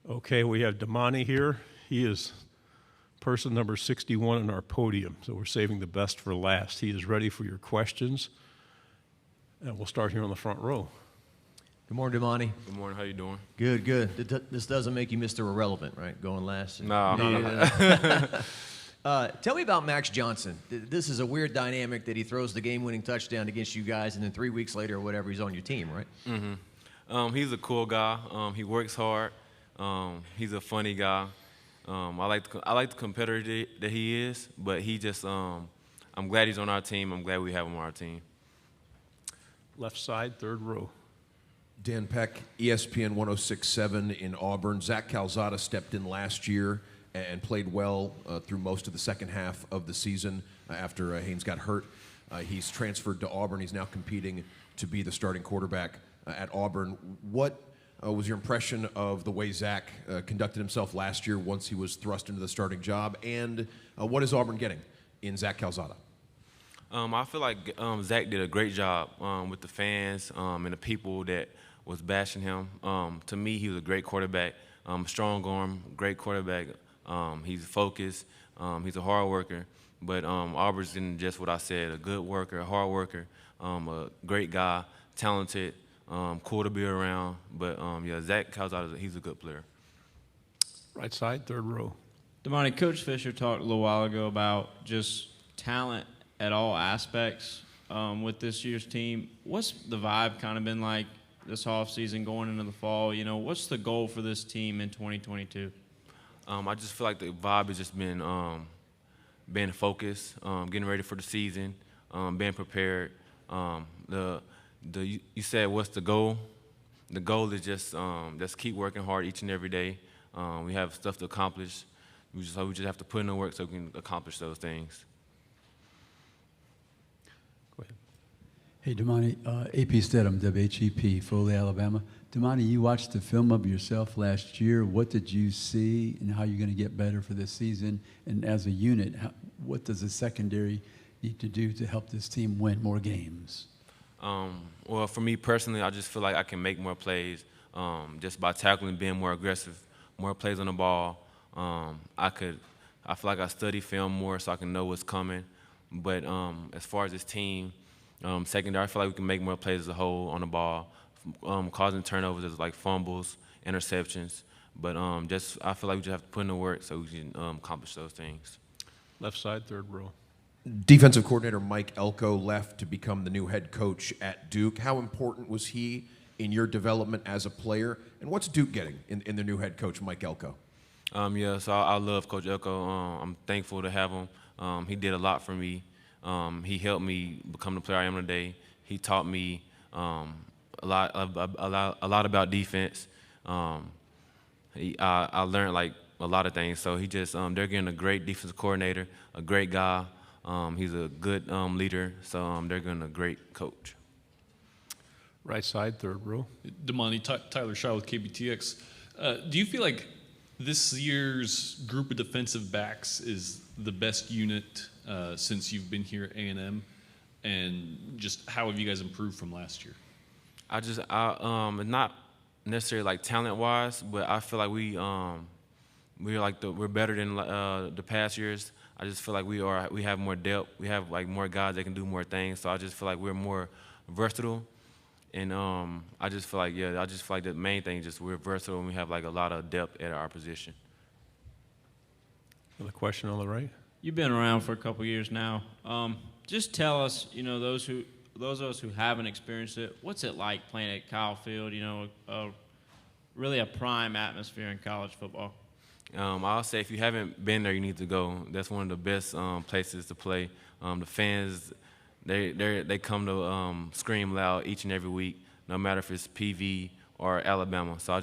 Okay, we have Damani here. He is person number 61 on our podium, so we're saving the best for last. He is ready for your questions, and we'll start here on the front row. Good morning, Damani. Good morning. How you doing? Good, good. This doesn't make you Mr. Irrelevant, right? Going last. No. Tell me about Max Johnson. This is a weird dynamic that he throws the game-winning touchdown against you guys, and then 3 weeks later or whatever, he's on your team, right? Mm-hmm. He's a cool guy. He works hard. He's a funny guy. I like the competitor that he is, but he just I'm glad he's on our team. I'm glad we have him on our team. Left side, third row. Dan Peck, ESPN 106.7 in Auburn. Zach Calzada stepped in last year and played well through most of the second half of the season after Haynes got hurt. He's transferred to Auburn. He's now competing to be the starting quarterback at Auburn. What was your impression of the way Zach conducted himself last year once he was thrust into the starting job? And what is Auburn getting in Zach Calzada? I feel like Zach did a great job with the fans and the people that was bashing him. To me, he was a great quarterback, strong arm, great quarterback. He's focused. He's a hard worker. But Auburn's getting just what I said, a good worker, a hard worker, a great guy, talented, cool to be around. But, yeah, Zach Calzada, he's a good player. Right side, third row. Damani, Coach Fisher talked a little while ago about just talent at all aspects with this year's team. What's the vibe kind of been like this offseason going into the fall? You know, what's the goal for this team in 2022? I just feel like the vibe has just been being focused, getting ready for the season, being prepared. You said what's the goal? The goal is just keep working hard each and every day. We have stuff to accomplish. We just have to put in the work so we can accomplish those things. Go ahead. Hey, Damani, AP Stedham, WHEP, Foley, Alabama. Damani, you watched the film of yourself last year. What did you see, and how are you going to get better for this season? And as a unit, what does the secondary need to do to help this team win more games? Well, for me personally, I just feel like I can make more plays just by tackling, being more aggressive, more plays on the ball. I feel like I study film more so I can know what's coming. But as far as this team, secondary, I feel like we can make more plays as a whole on the ball, causing turnovers as like fumbles, interceptions. But I feel like we just have to put in the work so we can accomplish those things. Left side, third row. Defensive coordinator Mike Elko left to become the new head coach at Duke. How important was he in your development as a player? And what's Duke getting in their new head coach, Mike Elko? Yeah, so I love Coach Elko. I'm thankful to have him. He did a lot for me. He helped me become the player I am today. He taught me a lot about defense. I learned like a lot of things. So he just they're getting a great defensive coordinator, a great guy. He's a good leader. So they're getting a great coach. Right side, third row. Damani, Tyler Shaw with KBTX. Do you feel like this year's group of defensive backs is the best unit since you've been here at A&M? And just how have you guys improved from last year? Not necessarily like talent-wise, but I feel like we're better than the past years. I just feel like we have more depth. We have like more guys that can do more things. So I just feel like we're more versatile. And I just feel like the main thing is just we're versatile and we have like a lot of depth at our position. Another question on the right. You've been around for a couple years now. Just tell us, you know, those of us who haven't experienced it, what's it like playing at Kyle Field? You know, really a prime atmosphere in college football. I'll say if you haven't been there, you need to go. That's one of the best places to play. The fans, they come to scream loud each and every week, no matter if it's PV or Alabama. So I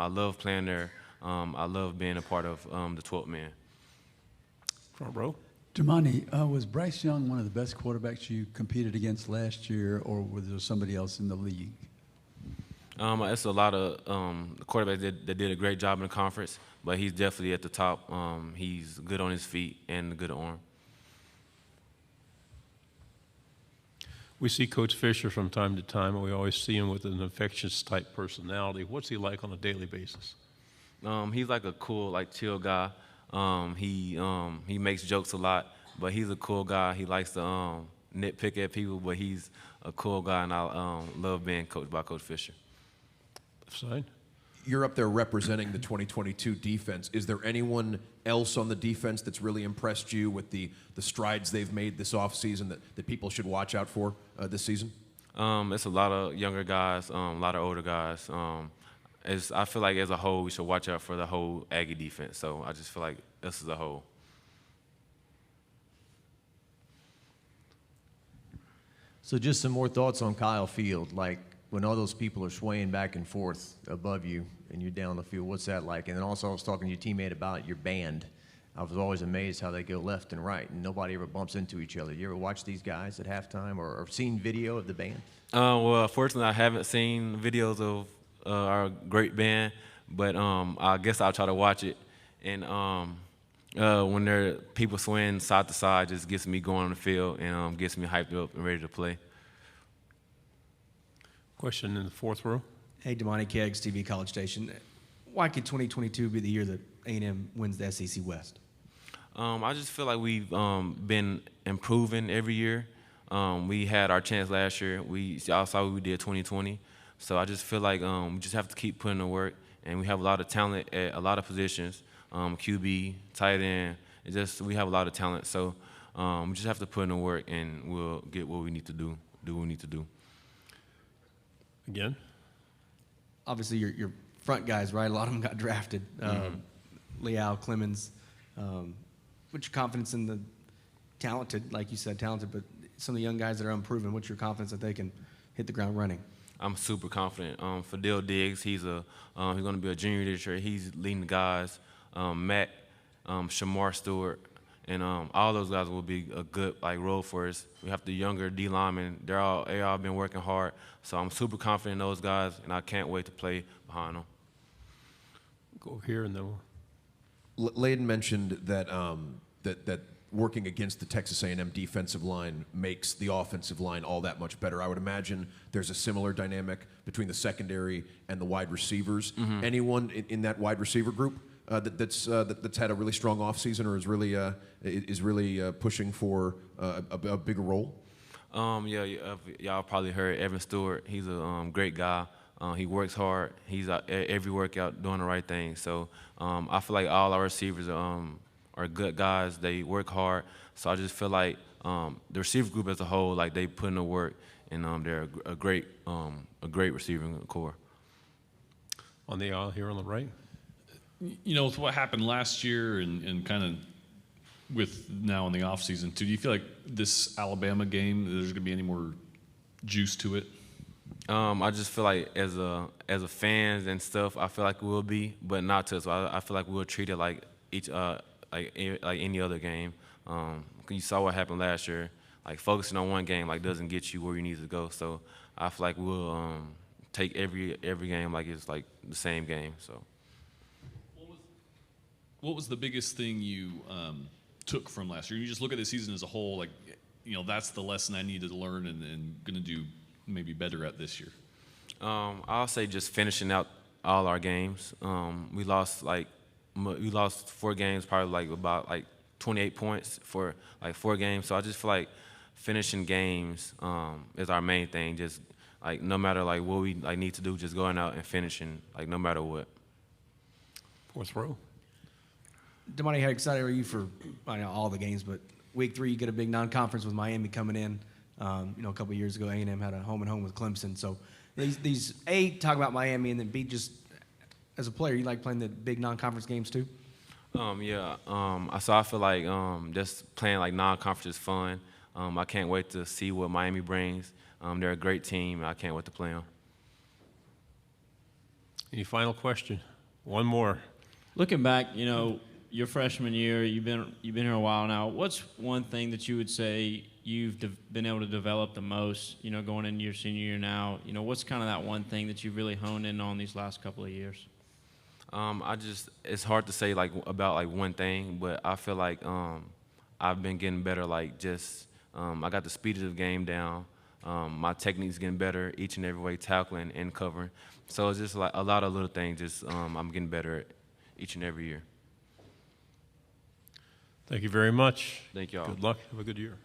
love playing there. I love being a part of the 12th man. Front row. Damani, was Bryce Young one of the best quarterbacks you competed against last year, or was there somebody else in the league? It's a lot of quarterbacks that did a great job in the conference, but he's definitely at the top. He's good on his feet and a good arm. We see Coach Fisher from time to time, and we always see him with an infectious type personality. What's he like on a daily basis? He's like a cool, like chill guy. He makes jokes a lot, but he's a cool guy. He likes to nitpick at people, but he's a cool guy, and I love being coached by Coach Fisher. Left side. You're up there representing the 2022 defense. Is there anyone else on the defense that's really impressed you with the strides they've made this offseason that people should watch out for this season? It's a lot of younger guys, a lot of older guys. I feel like as a whole, we should watch out for the whole Aggie defense. So I just feel like us as a whole. So just some more thoughts on Kyle Field. Like when all those people are swaying back and forth above you and you're down the field, what's that like? And then also I was talking to your teammate about your band. I was always amazed how they go left and right and nobody ever bumps into each other. You ever watch these guys at halftime or seen video of the band? Well, fortunately, I haven't seen videos of our great band, but I guess I'll try to watch it. And when there are people swaying side to side, just gets me going on the field and gets me hyped up and ready to play. Question in the fourth row. Hey, Damani Keggs, TV College Station. Why could 2022 be the year that A&M wins the SEC West? I just feel like we've been improving every year. We had our chance last year. Y'all saw what we did 2020. So I just feel like we just have to keep putting the work, and we have a lot of talent at a lot of positions, QB, tight end. We have a lot of talent. So we just have to put in the work, and we'll get what we need to do what we need to do. Again. Obviously, your front guys, right? A lot of them got drafted. Leal, Clemens. What's your confidence in the talented, like you said, talented, but some of the young guys that are unproven, what's your confidence that they can hit the ground running? I'm super confident. Fadil Diggs, he's going to be a junior this year. He's leading the guys. Matt, Shamar Stewart, and all those guys will be a good role for us. We have the younger D linemen. They all been working hard. So I'm super confident in those guys, and I can't wait to play behind them. Go over here and then we'll. Layden mentioned that that working against the Texas A&M defensive line makes the offensive line all that much better. I would imagine there's a similar dynamic between the secondary and the wide receivers. Mm-hmm. Anyone in that wide receiver group that's had a really strong offseason or is really pushing for a bigger role? Y'all probably heard Evan Stewart. He's a great guy. He works hard. He's out every workout doing the right thing. So I feel like all our receivers are good guys. They work hard. So I just feel like the receiver group as a whole, they put in the work, and they're a great receiving core. On the aisle here on the right. You know, with what happened last year and kind of with now in the offseason, too, do you feel like this Alabama game, there's going to be any more juice to it? I just feel like as a fans and stuff, I feel like it will be, but not to us. So I feel like we'll treat it like any other game. You saw what happened last year. Focusing on one game doesn't get you where you need to go. So I feel like we'll take every game like it's the same game. So. What was the biggest thing you took from last year? You just look at the season as a whole, that's the lesson I needed to learn and going to do maybe better at this year. I'll say just finishing out all our games. We lost 4 games, probably about 28 points for 4 games. So I just feel like finishing games is our main thing. Just no matter what we need to do, just going out and finishing no matter what. Fourth row. Damani, how excited are you for all the games? But week 3, you get a big non-conference with Miami coming in. A couple of years ago, A&M had a home-and-home with Clemson. So these talk about Miami, and then B, just as a player, you like playing the big non-conference games too? So I feel like just playing non-conference is fun. I can't wait to see what Miami brings. They're a great team, and I can't wait to play them. Any final question? One more. Looking back, your freshman year, you've been here a while now. What's one thing that you would say you've been able to develop the most, going into your senior year now? What's kind of that one thing that you've really honed in on these last couple of years? It's hard to say about one thing, but I feel like I've been getting better. I got the speed of the game down. My technique's getting better each and every way, tackling and covering. So it's just a lot of little things. I'm getting better at. each and every year. Thank you very much. Thank y'all. Good luck. Have a good year.